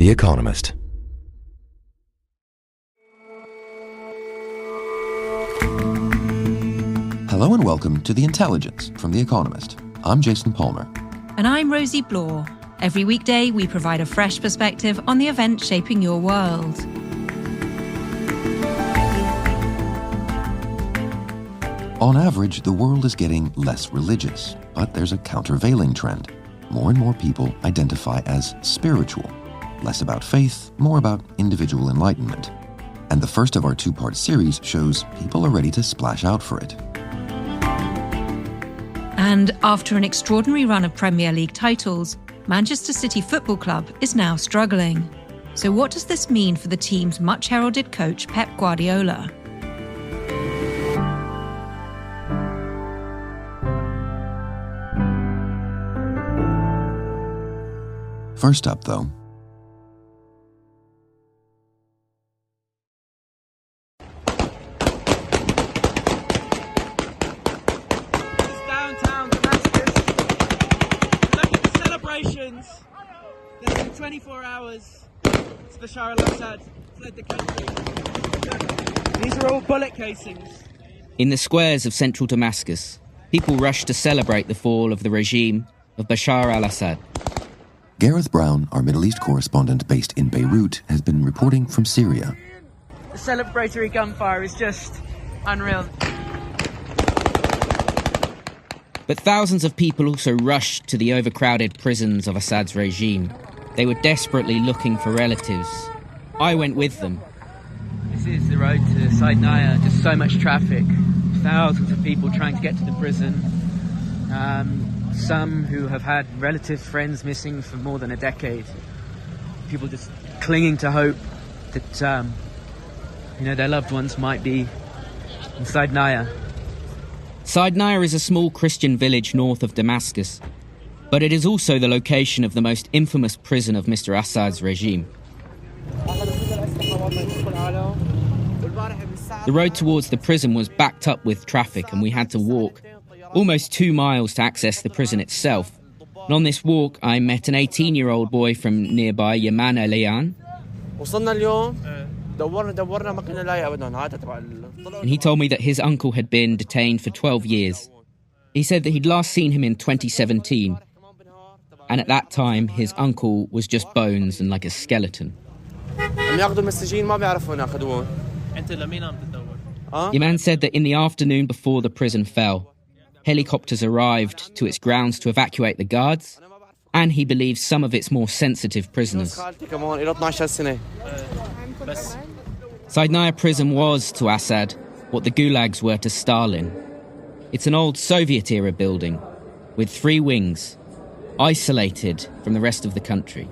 The Economist. Hello and welcome to The Intelligence from The Economist. I'm Jason Palmer. And I'm Rosie Blore. Every weekday, we provide a fresh perspective on the events shaping your world. On average, the world is getting less religious, but there's a countervailing trend. More and more people identify as spiritual. Less about faith, more about individual enlightenment. And the first of our two-part series shows people are ready to splash out for it. And after an extraordinary run of Premier League titles, Manchester City Football Club is now struggling. So what does this mean for the team's much-heralded coach Pep Guardiola? First up, though, downtown Damascus. Look at the celebrations. Less than 24 hours. It's Bashar al-Assad fled the country. These are all bullet casings. In the squares of central Damascus, people rushed to celebrate the fall of the regime of Bashar al-Assad. Gareth Brown, our Middle East correspondent based in Beirut, has been reporting from Syria. The celebratory gunfire is just unreal. But thousands of people also rushed to the overcrowded prisons of Assad's regime. They were desperately looking for relatives. I went with them. This is the road to Saidnaya, just so much traffic. Thousands of people trying to get to the prison. Some who have had relatives, friends missing for more than a decade. People just clinging to hope that, their loved ones might be in Saidnaya. Saidnaya is a small Christian village north of Damascus, but it is also the location of the most infamous prison of Mr. Assad's regime. The road towards the prison was backed up with traffic, and we had to walk almost 2 miles to access the prison itself. And on this walk, I met an 18-year-old boy from nearby, Yaman Alayan. And he told me that his uncle had been detained for 12 years. He said that he'd last seen him in 2017. And at that time, his uncle was just bones and like a skeleton. Yaman said that in the afternoon before the prison fell, helicopters arrived to its grounds to evacuate the guards, and he believes some of its more sensitive prisoners. Saidnaya prison was, to Assad, what the gulags were to Stalin. It's an old Soviet-era building, with 3 wings, isolated from the rest of the country.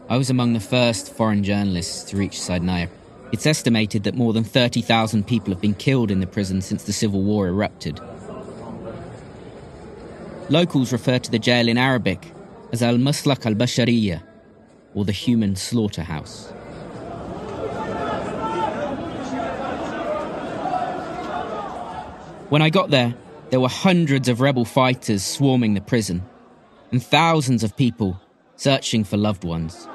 I was among the first foreign journalists to reach Saidnaya. It's estimated that more than 30,000 people have been killed in the prison since the civil war erupted. Locals refer to the jail in Arabic as al-Maslak al-Bashariya, or the human slaughterhouse. When I got there were hundreds of rebel fighters swarming the prison, and thousands of people searching for loved ones.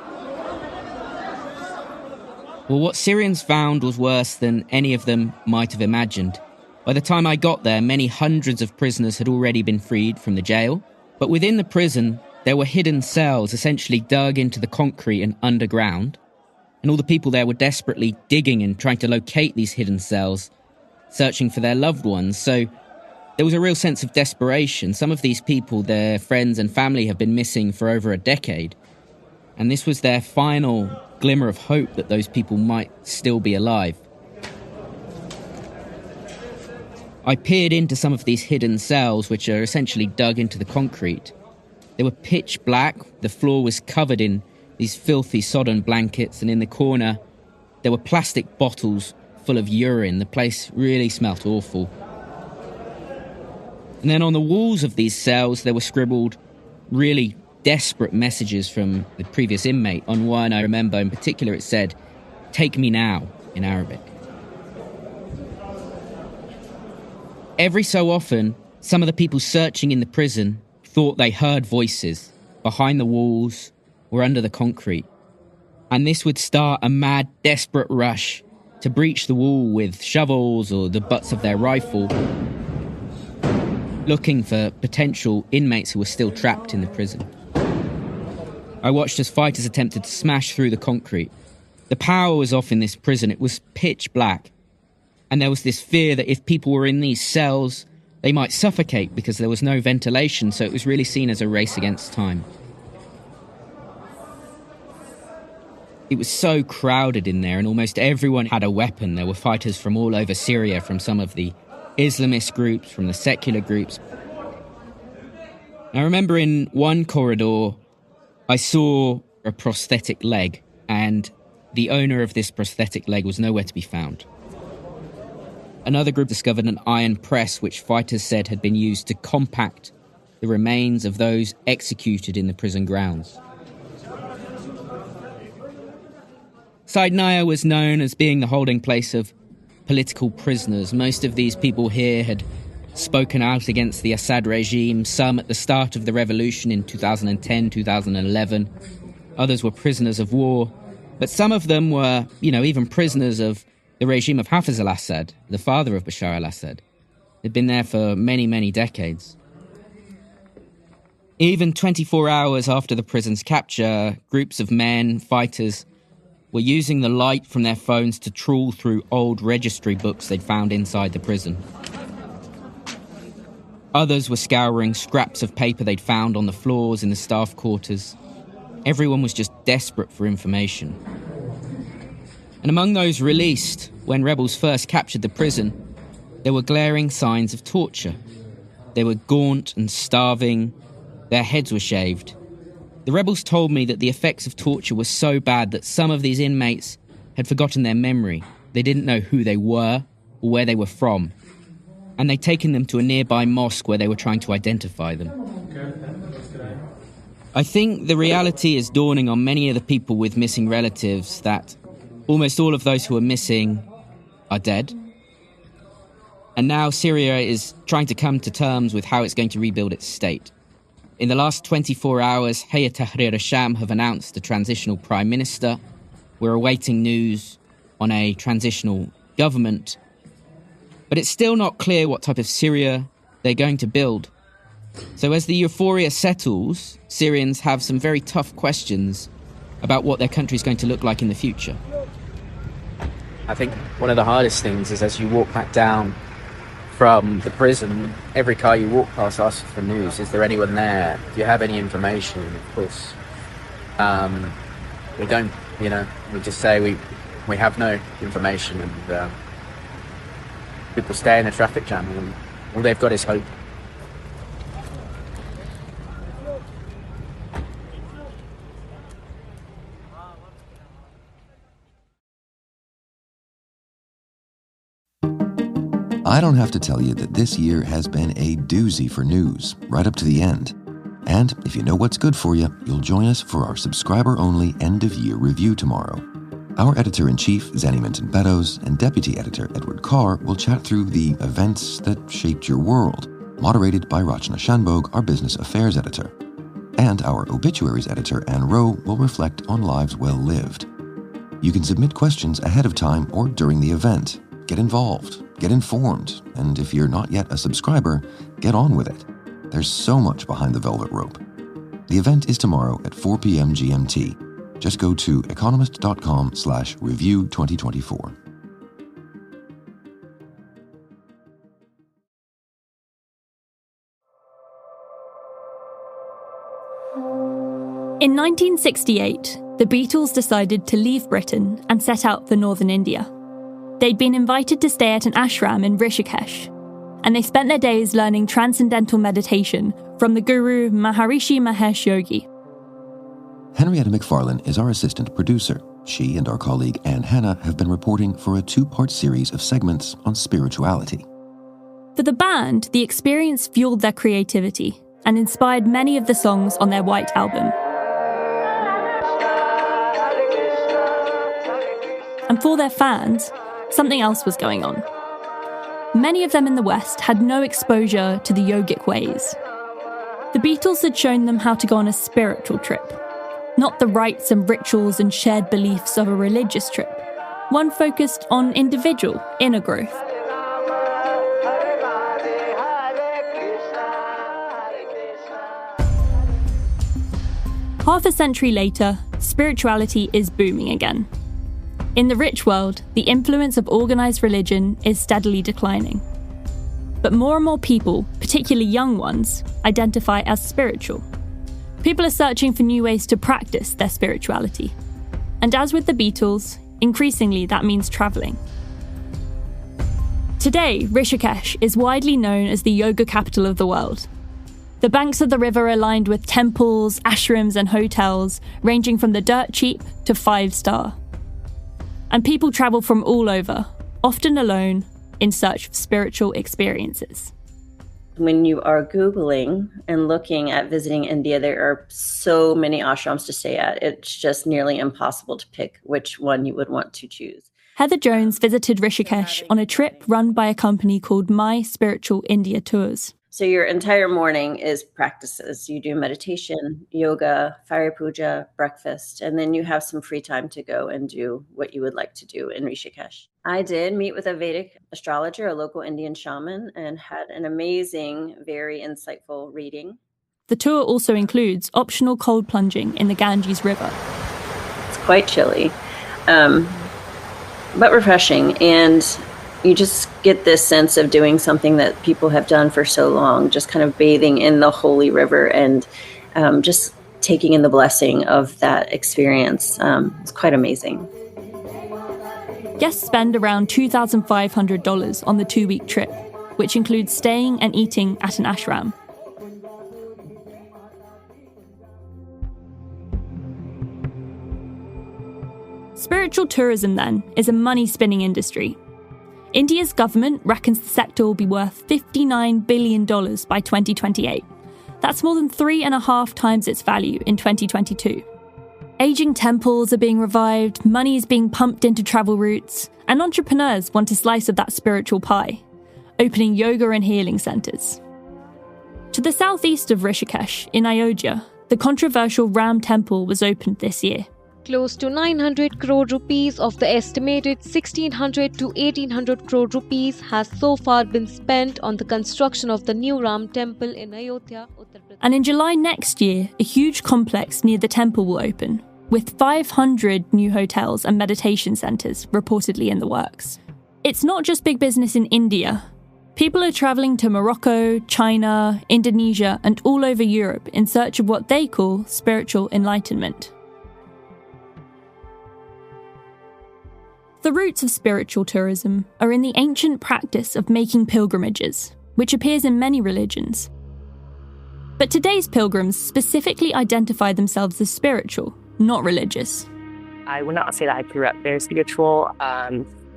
Well, what Syrians found was worse than any of them might have imagined. By the time I got there, many hundreds of prisoners had already been freed from the jail. But within the prison, there were hidden cells essentially dug into the concrete and underground. And all the people there were desperately digging and trying to locate these hidden cells, searching for their loved ones. So there was a real sense of desperation. Some of these people, their friends and family, have been missing for over a decade. And this was their final glimmer of hope that those people might still be alive. I peered into some of these hidden cells, which are essentially dug into the concrete. They were pitch black, the floor was covered in these filthy sodden blankets, and in the corner there were plastic bottles full of urine. The place really smelt awful. And then on the walls of these cells there were scribbled really desperate messages from the previous inmate. On one I remember in particular it said, "Take me now," in Arabic. Every so often, some of the people searching in the prison thought they heard voices behind the walls were under the concrete. And this would start a mad, desperate rush to breach the wall with shovels or the butts of their rifle, looking for potential inmates who were still trapped in the prison. I watched as fighters attempted to smash through the concrete. The power was off in this prison. It was pitch black. And there was this fear that if people were in these cells, they might suffocate because there was no ventilation, so it was really seen as a race against time. It was so crowded in there, and almost everyone had a weapon. There were fighters from all over Syria, from some of the Islamist groups, from the secular groups. I remember in one corridor, I saw a prosthetic leg, and the owner of this prosthetic leg was nowhere to be found. Another group discovered an iron press, which fighters said had been used to compact the remains of those executed in the prison grounds. Saidnaya was known as being the holding place of political prisoners. Most of these people here had spoken out against the Assad regime, some at the start of the revolution in 2010, 2011. Others were prisoners of war. But some of them were, even prisoners of the regime of Hafiz al-Assad, the father of Bashar al-Assad. They'd been there for many, many decades. Even 24 hours after the prison's capture, groups of men, fighters, were using the light from their phones to trawl through old registry books they'd found inside the prison. Others were scouring scraps of paper they'd found on the floors in the staff quarters. Everyone was just desperate for information. And among those released, when rebels first captured the prison, there were glaring signs of torture. They were gaunt and starving. Their heads were shaved. The rebels told me that the effects of torture were so bad that some of these inmates had forgotten their memory. They didn't know who they were or where they were from. And they'd taken them to a nearby mosque where they were trying to identify them. I think the reality is dawning on many of the people with missing relatives that almost all of those who are missing are dead. And now Syria is trying to come to terms with how it's going to rebuild its state. In the last 24 hours, Hayat Tahrir al-Sham have announced a transitional prime minister. We're awaiting news on a transitional government. But it's still not clear what type of Syria they're going to build. So as the euphoria settles, Syrians have some very tough questions about what their country's going to look like in the future. I think one of the hardest things is as you walk back down from the prison, every car you walk past asks for news. Is there anyone there? Do you have any information? Of course, we don't, we just say we have no information, and people stay in a traffic jam, and all they've got is hope. I don't have to tell you that this year has been a doozy for news, right up to the end. And if you know what's good for you, you'll join us for our subscriber-only end-of-year review tomorrow. Our editor-in-chief, Zanny Minton-Beddoes, and deputy editor, Edward Carr, will chat through the events that shaped your world, moderated by Rachna Shanbog, our business affairs editor. And our obituaries editor, Anne Rowe, will reflect on lives well lived. You can submit questions ahead of time or during the event. Get involved, get informed, and if you're not yet a subscriber, get on with it. There's so much behind the velvet rope. The event is tomorrow at 4 p.m. GMT. Just go to economist.com/review2024. In 1968, the Beatles decided to leave Britain and set out for northern India. They'd been invited to stay at an ashram in Rishikesh, and they spent their days learning transcendental meditation from the guru Maharishi Mahesh Yogi. Henrietta McFarlane is our assistant producer. She and our colleague Anne Hanna have been reporting for a 2-part series of segments on spirituality. For the band, the experience fueled their creativity and inspired many of the songs on their White Album. And for their fans, something else was going on. Many of them in the West had no exposure to the yogic ways. The Beatles had shown them how to go on a spiritual trip, not the rites and rituals and shared beliefs of a religious trip. One focused on individual inner growth. Half a century later, spirituality is booming again. In the rich world, the influence of organised religion is steadily declining. But more and more people, particularly young ones, identify as spiritual. People are searching for new ways to practice their spirituality. And as with the Beatles, increasingly that means travelling. Today, Rishikesh is widely known as the yoga capital of the world. The banks of the river are lined with temples, ashrams and hotels, ranging from the dirt cheap to 5-star. And people travel from all over, often alone, in search of spiritual experiences. When you are Googling and looking at visiting India, there are so many ashrams to stay at. It's just nearly impossible to pick which one you would want to choose. Heather Jones visited Rishikesh on a trip run by a company called My Spiritual India Tours. So your entire morning is practices. You do meditation, yoga, fire puja, breakfast, and then you have some free time to go and do what you would like to do in Rishikesh. I did meet with a Vedic astrologer, a local Indian shaman, and had an amazing, very insightful reading. The tour also includes optional cold plunging in the Ganges River. It's quite chilly, but refreshing, and you just get this sense of doing something that people have done for so long, just kind of bathing in the holy river and just taking in the blessing of that experience. It's quite amazing. Guests spend around $2,500 on the 2-week trip, which includes staying and eating at an ashram. Spiritual tourism, then, is a money-spinning industry. India's government reckons the sector will be worth $59 billion by 2028. That's more than 3.5 times its value in 2022. Ageing temples are being revived, money is being pumped into travel routes, and entrepreneurs want a slice of that spiritual pie, opening yoga and healing centres. To the southeast of Rishikesh, in Ayodhya, the controversial Ram Temple was opened this year. Close to 900 crore rupees of the estimated 1600 to 1800 crore rupees has so far been spent on the construction of the new Ram temple in Ayodhya, Uttar Pradesh. And in July next year, a huge complex near the temple will open, with 500 new hotels and meditation centres reportedly in the works. It's not just big business in India. People are travelling to Morocco, China, Indonesia, and all over Europe in search of what they call spiritual enlightenment. The roots of spiritual tourism are in the ancient practice of making pilgrimages, which appears in many religions. But today's pilgrims specifically identify themselves as spiritual, not religious. I would not say that I grew up very spiritual.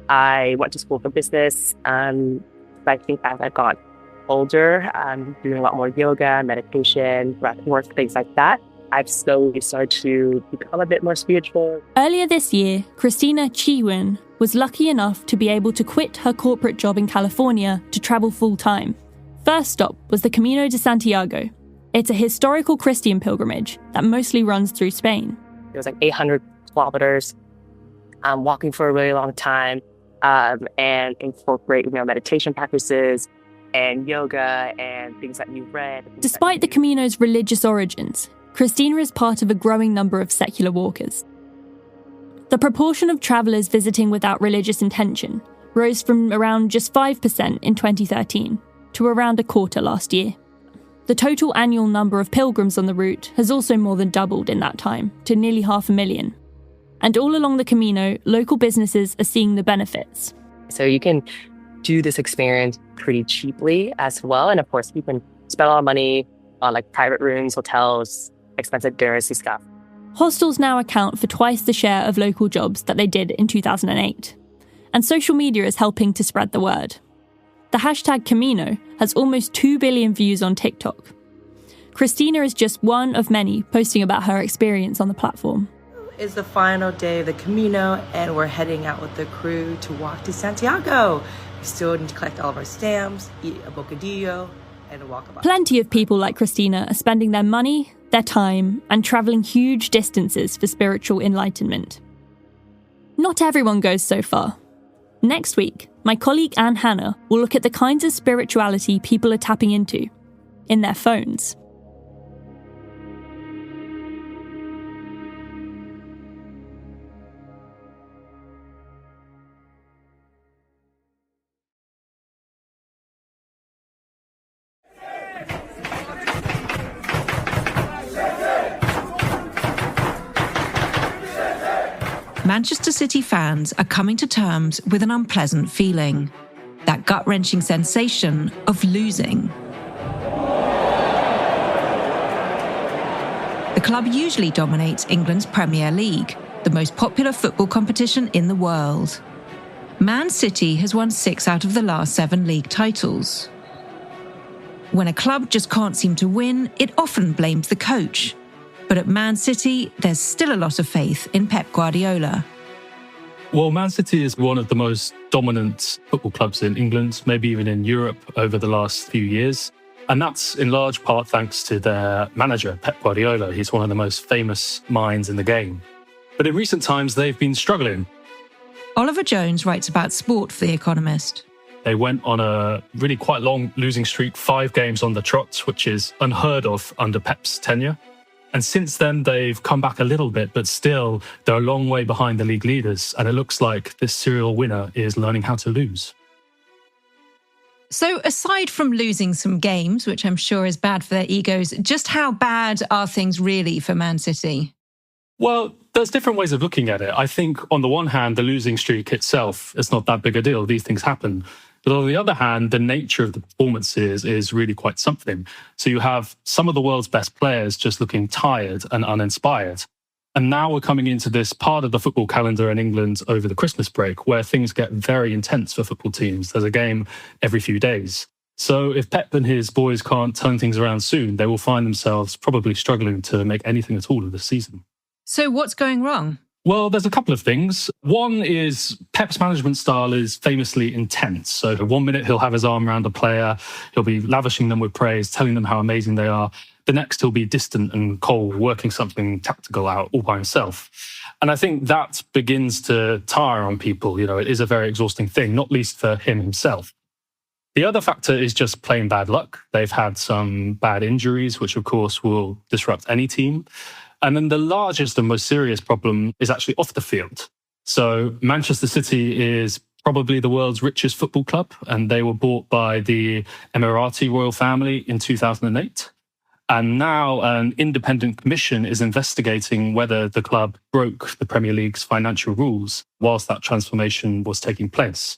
I went to school for business. But I think as I got older, doing a lot more yoga, meditation, breath work, things like that, I've slowly started to become a bit more spiritual. Earlier this year, Christina Chiwin was lucky enough to be able to quit her corporate job in California to travel full-time. First stop was the Camino de Santiago. It's a historical Christian pilgrimage that mostly runs through Spain. It was like 800 kilometers, walking for a really long time, and incorporate meditation practices and yoga and things that you read. Despite the Camino's religious origins, Christina is part of a growing number of secular walkers. The proportion of travellers visiting without religious intention rose from around just 5% in 2013 to around a quarter last year. The total annual number of pilgrims on the route has also more than doubled in that time, to nearly 500,000. And all along the Camino, local businesses are seeing the benefits. So you can do this experience pretty cheaply as well. And of course, you can spend a lot of money on like private rooms, hotels, expensive dinners and stuff. Hostels now account for twice the share of local jobs that they did in 2008. And social media is helping to spread the word. The hashtag Camino has almost 2 billion views on TikTok. Christina is just one of many posting about her experience on the platform. It's the final day of the Camino, and we're heading out with the crew to walk to Santiago. We still need to collect all of our stamps, eat a bocadillo, and walk about. Plenty of people like Christina are spending their money, their time, and travelling huge distances for spiritual enlightenment. Not everyone goes so far. Next week, my colleague Anne Hannah will look at the kinds of spirituality people are tapping into in their phones. Manchester City fans are coming to terms with an unpleasant feeling, that gut-wrenching sensation of losing. The club usually dominates England's Premier League, the most popular football competition in the world. Man City has won 6 out of the last 7 league titles. When a club just can't seem to win, it often blames the coach. But at Man City, there's still a lot of faith in Pep Guardiola. Well, Man City is one of the most dominant football clubs in England, maybe even in Europe over the last few years. And that's in large part thanks to their manager, Pep Guardiola. He's one of the most famous minds in the game. But in recent times, they've been struggling. Oliver Jones writes about sport for The Economist. They went on a really quite long losing streak, 5 games on the trot, which is unheard of under Pep's tenure. And since then, they've come back a little bit, but still, they're a long way behind the league leaders. And it looks like this serial winner is learning how to lose. So aside from losing some games, which I'm sure is bad for their egos, just how bad are things really for Man City? Well, there's different ways of looking at it. I think on the one hand, the losing streak itself is not that big a deal. These things happen. But on the other hand, the nature of the performances is really quite something. So you have some of the world's best players just looking tired and uninspired. And now we're coming into this part of the football calendar in England over the Christmas break where things get very intense for football teams. There's a game every few days. So if Pep and his boys can't turn things around soon, they will find themselves probably struggling to make anything at all of this season. So what's going wrong? Well, there's a couple of things. One is Pep's management style is famously intense. So 1 minute he'll have his arm around a player, he'll be lavishing them with praise, telling them how amazing they are. The next he'll be distant and cold, working something tactical out all by himself. And I think that begins to tire on people. You know, it is a very exhausting thing, not least for him himself. The other factor is just plain bad luck. They've had some bad injuries, which of course will disrupt any team. And then the largest and most serious problem is actually off the field. So Manchester City is probably the world's richest football club, and they were bought by the Emirati royal family in 2008. And now an independent commission is investigating whether the club broke the Premier League's financial rules whilst that transformation was taking place.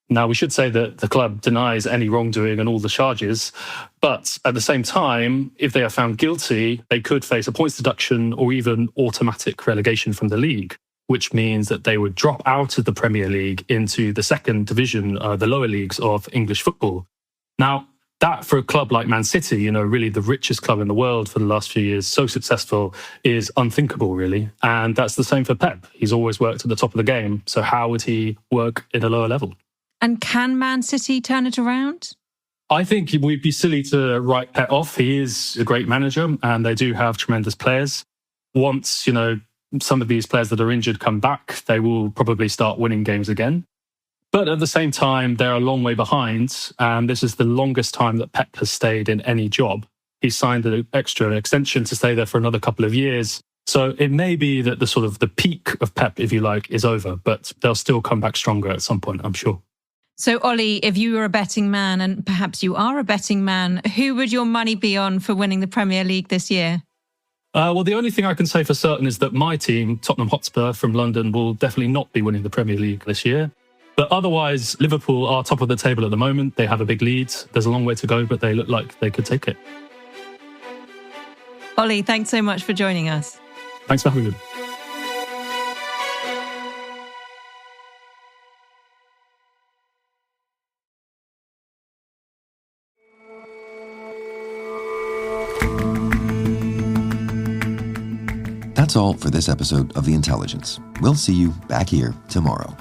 Now, we should say that the club denies any wrongdoing and all the charges, but at the same time, if they are found guilty, they could face a points deduction or even automatic relegation from the league, which means that they would drop out of the Premier League into the second division, the lower leagues of English football. Now, that for a club like Man City, you know, really the richest club in the world for the last few years, so successful, is unthinkable, really. And that's the same for Pep. He's always worked at the top of the game. So how would he work at a lower level? And can Man City turn it around? I think we'd be silly to write Pep off. He is a great manager and they do have tremendous players. Once, you know, some of these players that are injured come back, they will probably start winning games again. But at the same time, they're a long way behind. And this is the longest time that Pep has stayed in any job. He signed an extra extension to stay there for another couple of years. So it may be that the peak of Pep, if you like, is over, but they'll still come back stronger at some point, I'm sure. So, Ollie, if you were a betting man, and perhaps you are a betting man, who would your money be on for winning the Premier League this year? Well, the only thing I can say for certain is that my team, Tottenham Hotspur from London, will definitely not be winning the Premier League this year. But otherwise, Liverpool are top of the table at the moment. They have a big lead. There's a long way to go, but they look like they could take it. Ollie, thanks so much for joining us. Thanks for having me. That's all for this episode of The Intelligence. We'll see you back here tomorrow.